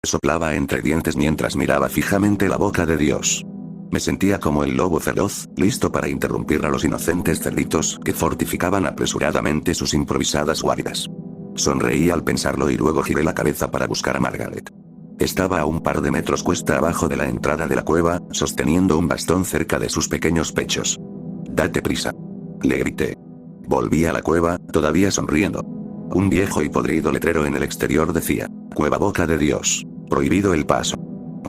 Soplaba entre dientes mientras miraba fijamente la boca de Dios. Me sentía como el lobo feroz, listo para interrumpir a los inocentes cerditos que fortificaban apresuradamente sus improvisadas guaridas. Sonreí al pensarlo y luego giré la cabeza para buscar a Margaret. Estaba a un par de metros cuesta abajo de la entrada de la cueva, sosteniendo un bastón cerca de sus pequeños pechos. «Date prisa», le grité. Volví a la cueva, todavía sonriendo. Un viejo y podrido letrero en el exterior decía: «Cueva Boca de Dios. Prohibido el paso».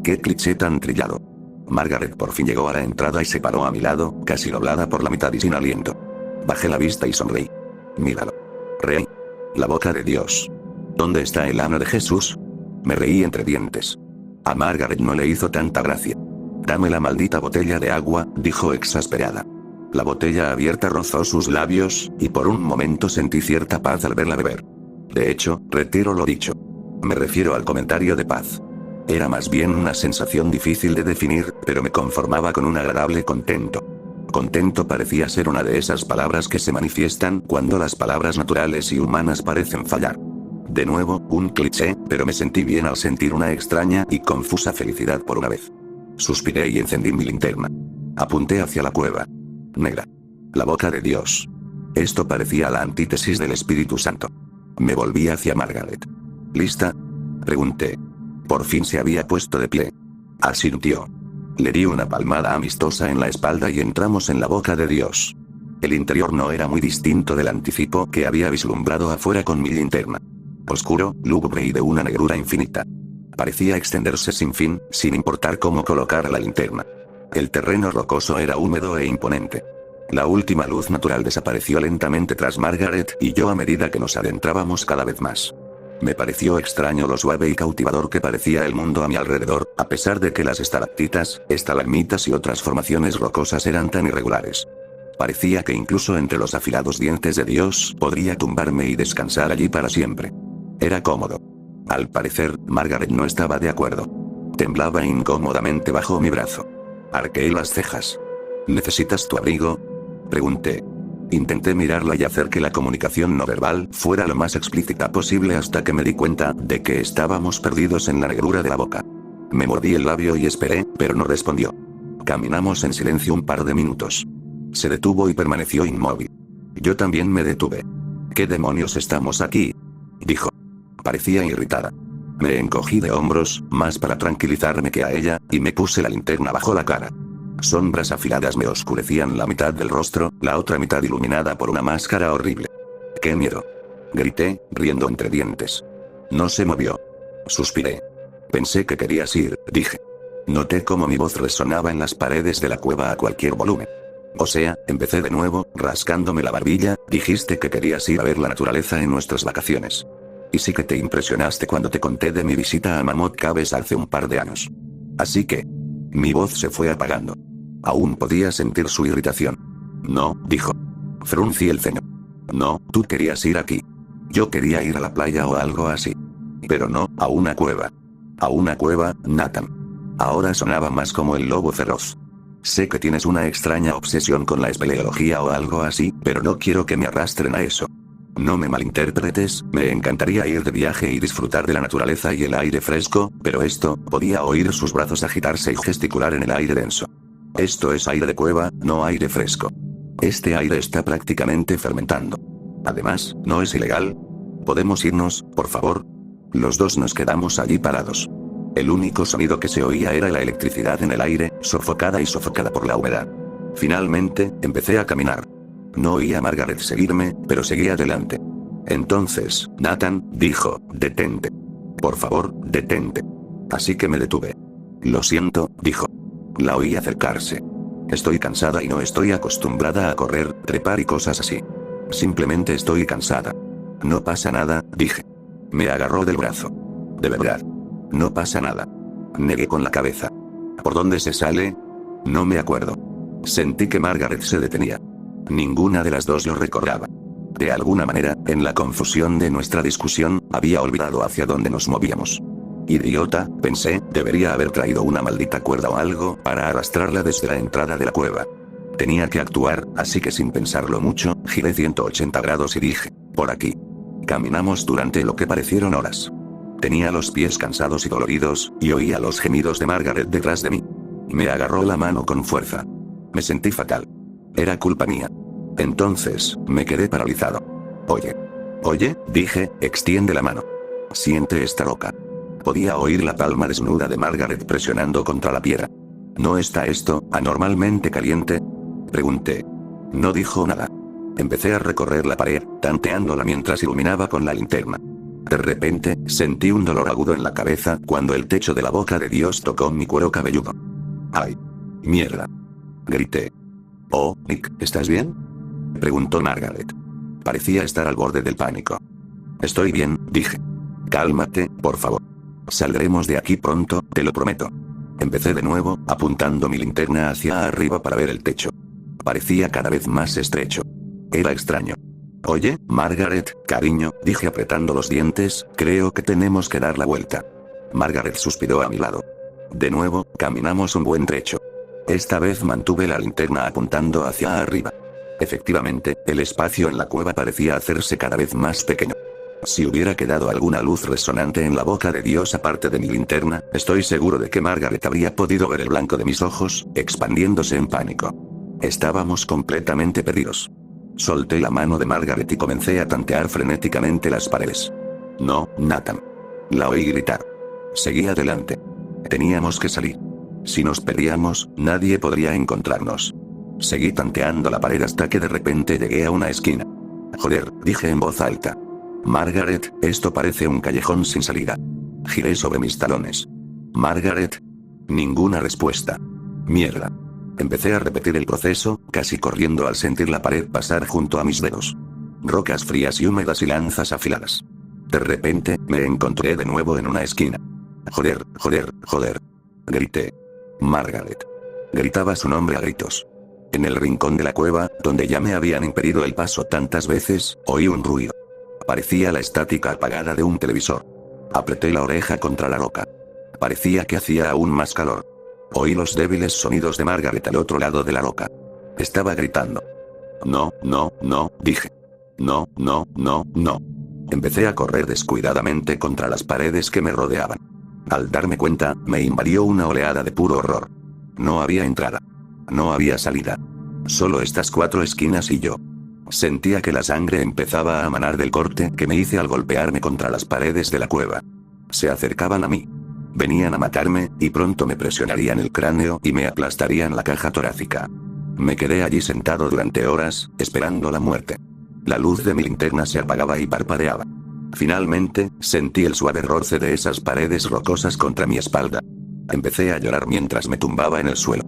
Qué cliché tan trillado. Margaret por fin llegó a la entrada y se paró a mi lado, casi doblada por la mitad y sin aliento. Bajé la vista y sonreí. «Míralo. Rey. La Boca de Dios. ¿Dónde está el ano de Jesús?». Me reí entre dientes. A Margaret no le hizo tanta gracia. «Dame la maldita botella de agua», dijo exasperada. La botella abierta rozó sus labios, y por un momento sentí cierta paz al verla beber. De hecho, retiro lo dicho. Me refiero al comentario de paz. Era más bien una sensación difícil de definir, pero me conformaba con un agradable contento. Contento parecía ser una de esas palabras que se manifiestan cuando las palabras naturales y humanas parecen fallar. De nuevo, un cliché, pero me sentí bien al sentir una extraña y confusa felicidad por una vez. Suspiré y encendí mi linterna. Apunté hacia la cueva. Negra. La Boca de Dios. Esto parecía la antítesis del Espíritu Santo. Me volví hacia Margaret. ¿Lista?, pregunté. Por fin se había puesto de pie. Asintió. Le di una palmada amistosa en la espalda y entramos en la Boca de Dios. El interior no era muy distinto del anticipo que había vislumbrado afuera con mi linterna. Oscuro, lúgubre y de una negrura infinita. Parecía extenderse sin fin, sin importar cómo colocara la linterna. El terreno rocoso era húmedo e imponente. La última luz natural desapareció lentamente tras Margaret y yo a medida que nos adentrábamos cada vez más. Me pareció extraño lo suave y cautivador que parecía el mundo a mi alrededor, a pesar de que las estalactitas, estalagmitas y otras formaciones rocosas eran tan irregulares. Parecía que incluso entre los afilados dientes de Dios podría tumbarme y descansar allí para siempre. Era cómodo. Al parecer, Margaret no estaba de acuerdo. Temblaba incómodamente bajo mi brazo. Arqueé las cejas. ¿Necesitas tu abrigo?, pregunté. Intenté mirarla y hacer que la comunicación no verbal fuera lo más explícita posible hasta que me di cuenta de que estábamos perdidos en la negrura de la boca. Me mordí el labio y esperé, pero no respondió. Caminamos en silencio un par de minutos. Se detuvo y permaneció inmóvil. Yo también me detuve. «¿Qué demonios estamos aquí?», dijo. Parecía irritada. Me encogí de hombros, más para tranquilizarme que a ella, y me puse la linterna bajo la cara. Sombras afiladas me oscurecían la mitad del rostro, la otra mitad iluminada por una máscara horrible. «¡Qué miedo!», grité, riendo entre dientes. No se movió. Suspiré. «Pensé que querías ir», dije. Noté cómo mi voz resonaba en las paredes de la cueva a cualquier volumen. «O sea», empecé de nuevo, rascándome la barbilla, «dijiste que querías ir a ver la naturaleza en nuestras vacaciones. Y sí que te impresionaste cuando te conté de mi visita a Mammoth Caves hace un par de años. Así que...». Mi voz se fue apagando. Aún podía sentir su irritación. «No», dijo. Fruncí el ceño. «No, tú querías ir aquí. Yo quería ir a la playa o algo así. Pero no, a una cueva». «¿A una cueva, Nathan?». Ahora sonaba más como el lobo feroz. «Sé que tienes una extraña obsesión con la espeleología o algo así, pero no quiero que me arrastren a eso. No me malinterpretes, me encantaría ir de viaje y disfrutar de la naturaleza y el aire fresco, pero esto», podía oír sus brazos agitarse y gesticular en el aire denso. «Esto es aire de cueva, no aire fresco. Este aire está prácticamente fermentando. Además, ¿no es ilegal? ¿Podemos irnos, por favor?». Los dos nos quedamos allí parados. El único sonido que se oía era la electricidad en el aire, sofocada por la humedad. Finalmente, empecé a caminar. No oía a Margaret seguirme, pero seguí adelante. «Entonces, Nathan», dijo, «detente. Por favor, detente». Así que me detuve. «Lo siento», dijo. La oí acercarse. «Estoy cansada y no estoy acostumbrada a correr, trepar y cosas así. Simplemente estoy cansada». «No pasa nada», dije. Me agarró del brazo. «De verdad. No pasa nada». Negué con la cabeza. «¿Por dónde se sale?». «No me acuerdo». Sentí que Margaret se detenía. Ninguna de las dos lo recordaba. De alguna manera, en la confusión de nuestra discusión, había olvidado hacia dónde nos movíamos. Idiota, pensé, debería haber traído una maldita cuerda o algo para arrastrarla desde la entrada de la cueva. Tenía que actuar, así que sin pensarlo mucho, giré 180 grados y dije: «Por aquí». Caminamos durante lo que parecieron horas. Tenía los pies cansados y doloridos, y oía los gemidos de Margaret detrás de mí. Me agarró la mano con fuerza. Me sentí fatal. Era culpa mía. Entonces, me quedé paralizado. Oye, dije, extiende la mano. Siente esta roca. Podía oír la palma desnuda de Margaret presionando contra la piedra. ¿No está esto anormalmente caliente?, pregunté. No dijo nada. Empecé a recorrer la pared, tanteándola mientras iluminaba con la linterna. De repente, sentí un dolor agudo en la cabeza cuando el techo de la boca de Dios tocó mi cuero cabelludo. ¡Ay! ¡Mierda!, grité. «Oh, Nick, ¿estás bien?», preguntó Margaret. Parecía estar al borde del pánico. «Estoy bien», dije. «Cálmate, por favor. Saldremos de aquí pronto, te lo prometo». Empecé de nuevo, apuntando mi linterna hacia arriba para ver el techo. Parecía cada vez más estrecho. Era extraño. «Oye, Margaret, cariño», dije apretando los dientes, «creo que tenemos que dar la vuelta». Margaret suspiró a mi lado. De nuevo, caminamos un buen trecho. Esta vez mantuve la linterna apuntando hacia arriba. Efectivamente, el espacio en la cueva parecía hacerse cada vez más pequeño. Si hubiera quedado alguna luz resonante en la boca de Dios aparte de mi linterna, estoy seguro de que Margaret habría podido ver el blanco de mis ojos, expandiéndose en pánico. Estábamos completamente perdidos. Solté la mano de Margaret y comencé a tantear frenéticamente las paredes. «No, Nathan». La oí gritar. Seguí adelante. Teníamos que salir. Si nos perdíamos, nadie podría encontrarnos. Seguí tanteando la pared hasta que de repente llegué a una esquina. «Joder», dije en voz alta. «Margaret, esto parece un callejón sin salida». Giré sobre mis talones. «Margaret». Ninguna respuesta. «Mierda». Empecé a repetir el proceso, casi corriendo al sentir la pared pasar junto a mis dedos. Rocas frías y húmedas y lanzas afiladas. De repente, me encontré de nuevo en una esquina. «Joder, joder, joder», grité. «Margaret». Gritaba su nombre a gritos. En el rincón de la cueva, donde ya me habían impedido el paso tantas veces, oí un ruido. Parecía la estática apagada de un televisor. Apreté la oreja contra la roca. Parecía que hacía aún más calor. Oí los débiles sonidos de Margaret al otro lado de la roca. Estaba gritando. «No, no, no», dije. «No, no, no, no». Empecé a correr descuidadamente contra las paredes que me rodeaban. Al darme cuenta, me invadió una oleada de puro horror. No había entrada. No había salida. Solo estas 4 esquinas y yo. Sentía que la sangre empezaba a manar del corte que me hice al golpearme contra las paredes de la cueva. Se acercaban a mí. Venían a matarme, y pronto me presionarían el cráneo y me aplastarían la caja torácica. Me quedé allí sentado durante horas, esperando la muerte. La luz de mi linterna se apagaba y parpadeaba. Finalmente, sentí el suave roce de esas paredes rocosas contra mi espalda. Empecé a llorar mientras me tumbaba en el suelo.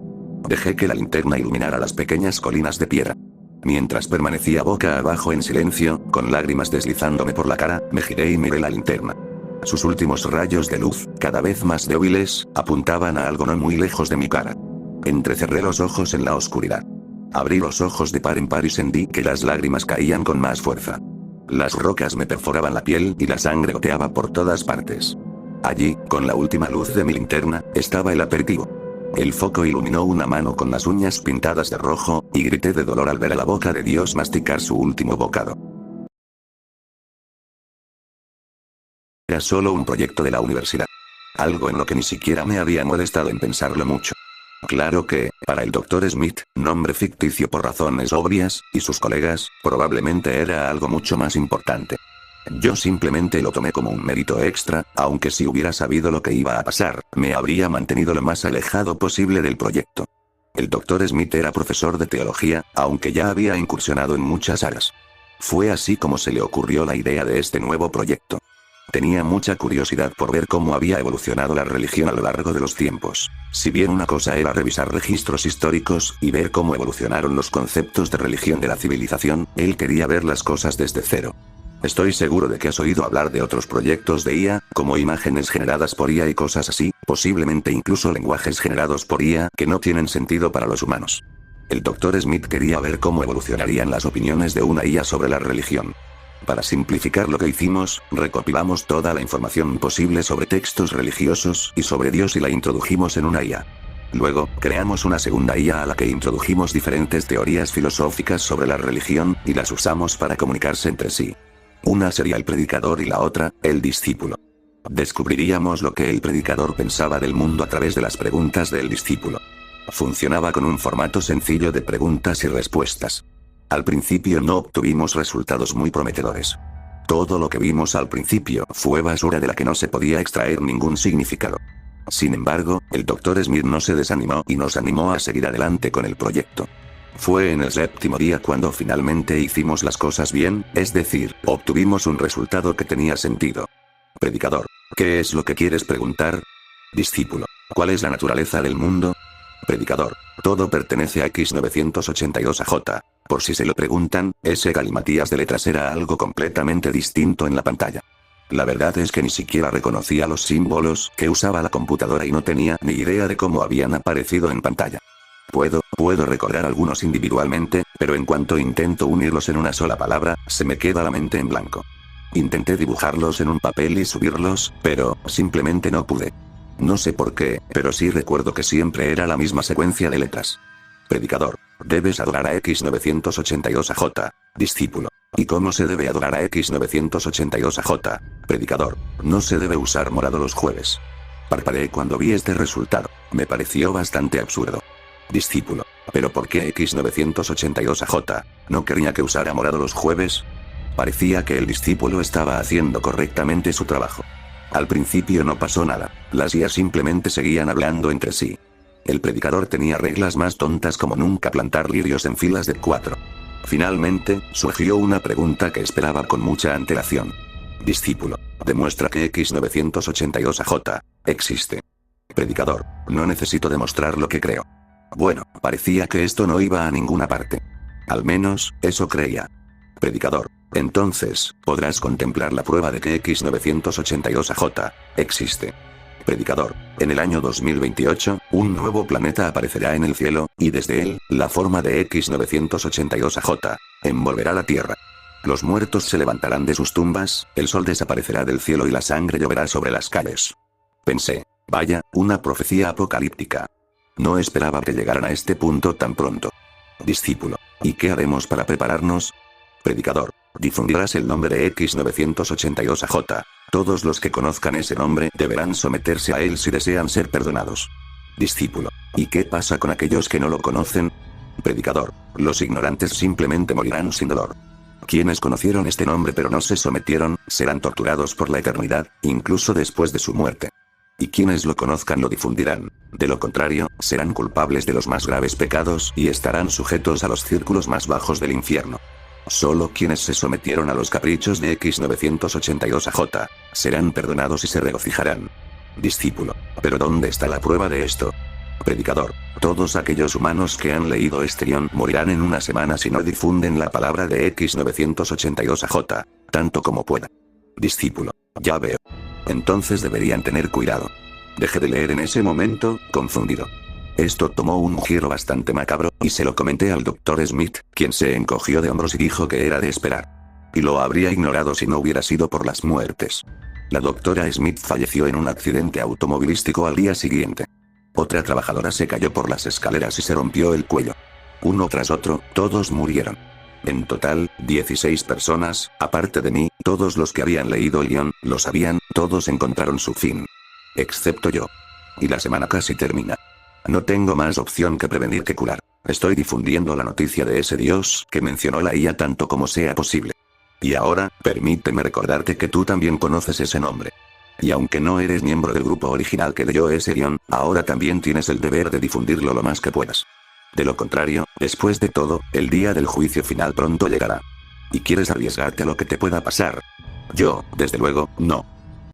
Dejé que la linterna iluminara las pequeñas colinas de piedra. Mientras permanecía boca abajo en silencio, con lágrimas deslizándome por la cara, me giré y miré la linterna. Sus últimos rayos de luz, cada vez más débiles, apuntaban a algo no muy lejos de mi cara. Entrecerré los ojos en la oscuridad. Abrí los ojos de par en par y sentí que las lágrimas caían con más fuerza. Las rocas me perforaban la piel y la sangre goteaba por todas partes. Allí, con la última luz de mi linterna, estaba el aperitivo. El foco iluminó una mano con las uñas pintadas de rojo, y grité de dolor al ver a la boca de Dios masticar su último bocado. Era solo un proyecto de la universidad. Algo en lo que ni siquiera me había molestado en pensarlo mucho. Claro que, para el Dr. Smith, nombre ficticio por razones obvias, y sus colegas, probablemente era algo mucho más importante. Yo simplemente lo tomé como un mérito extra, aunque si hubiera sabido lo que iba a pasar, me habría mantenido lo más alejado posible del proyecto. El Dr. Smith era profesor de teología, aunque ya había incursionado en muchas áreas. Fue así como se le ocurrió la idea de este nuevo proyecto. Tenía mucha curiosidad por ver cómo había evolucionado la religión a lo largo de los tiempos. Si bien una cosa era revisar registros históricos y ver cómo evolucionaron los conceptos de religión de la civilización, él quería ver las cosas desde cero. Estoy seguro de que has oído hablar de otros proyectos de IA, como imágenes generadas por IA y cosas así, posiblemente incluso lenguajes generados por IA que no tienen sentido para los humanos. El Dr. Smith quería ver cómo evolucionarían las opiniones de una IA sobre la religión. Para simplificar lo que hicimos, recopilamos toda la información posible sobre textos religiosos y sobre Dios y la introdujimos en una IA. Luego, creamos una segunda IA a la que introdujimos diferentes teorías filosóficas sobre la religión, y las usamos para comunicarse entre sí. Una sería el predicador y la otra, el discípulo. Descubriríamos lo que el predicador pensaba del mundo a través de las preguntas del discípulo. Funcionaba con un formato sencillo de preguntas y respuestas. Al principio no obtuvimos resultados muy prometedores. Todo lo que vimos al principio fue basura de la que no se podía extraer ningún significado. Sin embargo, el Dr. Smith no se desanimó y nos animó a seguir adelante con el proyecto. Fue en el 7º día cuando finalmente hicimos las cosas bien, es decir, obtuvimos un resultado que tenía sentido. Predicador: ¿qué es lo que quieres preguntar? Discípulo: ¿cuál es la naturaleza del mundo? Predicador: todo pertenece a X982AJ. Por si se lo preguntan, ese galimatías de letras era algo completamente distinto en la pantalla. La verdad es que ni siquiera reconocía los símbolos que usaba la computadora y no tenía ni idea de cómo habían aparecido en pantalla. Puedo recordar algunos individualmente, pero en cuanto intento unirlos en una sola palabra, se me queda la mente en blanco. Intenté dibujarlos en un papel y subirlos, pero simplemente no pude. No sé por qué, pero sí recuerdo que siempre era la misma secuencia de letras. Predicador: debes adorar a X982AJ. Discípulo: ¿y cómo se debe adorar a X982AJ? Predicador: no se debe usar morado los jueves. Parpadeé cuando vi este resultado. Me pareció bastante absurdo. Discípulo: ¿pero por qué X982AJ? ¿No quería que usara morado los jueves? Parecía que el discípulo estaba haciendo correctamente su trabajo. Al principio no pasó nada, las IAs simplemente seguían hablando entre sí. El predicador tenía reglas más tontas como nunca plantar lirios en filas de 4. Finalmente, surgió una pregunta que esperaba con mucha antelación. Discípulo: demuestra que X982AJ existe. Predicador: no necesito demostrar lo que creo. Bueno, parecía que esto no iba a ninguna parte. Al menos, eso creía. Predicador: entonces, podrás contemplar la prueba de que X982AJ existe. Predicador: en el año 2028, un nuevo planeta aparecerá en el cielo, y desde él, la forma de X982AJ envolverá la Tierra. Los muertos se levantarán de sus tumbas, el sol desaparecerá del cielo y la sangre lloverá sobre las calles. Pensé: vaya, una profecía apocalíptica. No esperaba que llegaran a este punto tan pronto. Discípulo: ¿y qué haremos para prepararnos? Predicador: difundirás el nombre de X982AJ. Todos los que conozcan ese nombre deberán someterse a él si desean ser perdonados. Discípulo: ¿y qué pasa con aquellos que no lo conocen? Predicador: los ignorantes simplemente morirán sin dolor. Quienes conocieron este nombre pero no se sometieron, serán torturados por la eternidad, incluso después de su muerte. Y quienes lo conozcan lo difundirán. De lo contrario, serán culpables de los más graves pecados y estarán sujetos a los círculos más bajos del infierno. Solo quienes se sometieron a los caprichos de X982AJ serán perdonados y se regocijarán. Discípulo: ¿pero dónde está la prueba de esto? Predicador: todos aquellos humanos que han leído este guión morirán en una semana si no difunden la palabra de X982AJ, tanto como pueda. Discípulo: ya veo. Entonces deberían tener cuidado. Dejé de leer en ese momento, confundido. Esto tomó un giro bastante macabro, y se lo comenté al Dr. Smith, quien se encogió de hombros y dijo que era de esperar. Y lo habría ignorado si no hubiera sido por las muertes. La doctora Smith falleció en un accidente automovilístico al día siguiente. Otra trabajadora se cayó por las escaleras y se rompió el cuello. Uno tras otro, todos murieron. En total, 16 personas, aparte de mí, todos los que habían leído el guión, lo sabían, todos encontraron su fin. Excepto yo. Y la semana casi termina. No tengo más opción que prevenir que curar. Estoy difundiendo la noticia de ese Dios que mencionó la IA tanto como sea posible. Y ahora, permíteme recordarte que tú también conoces ese nombre. Y aunque no eres miembro del grupo original que leyó ese guión, ahora también tienes el deber de difundirlo lo más que puedas. De lo contrario, después de todo, el día del juicio final pronto llegará. ¿Y quieres arriesgarte a lo que te pueda pasar? Yo, desde luego, no.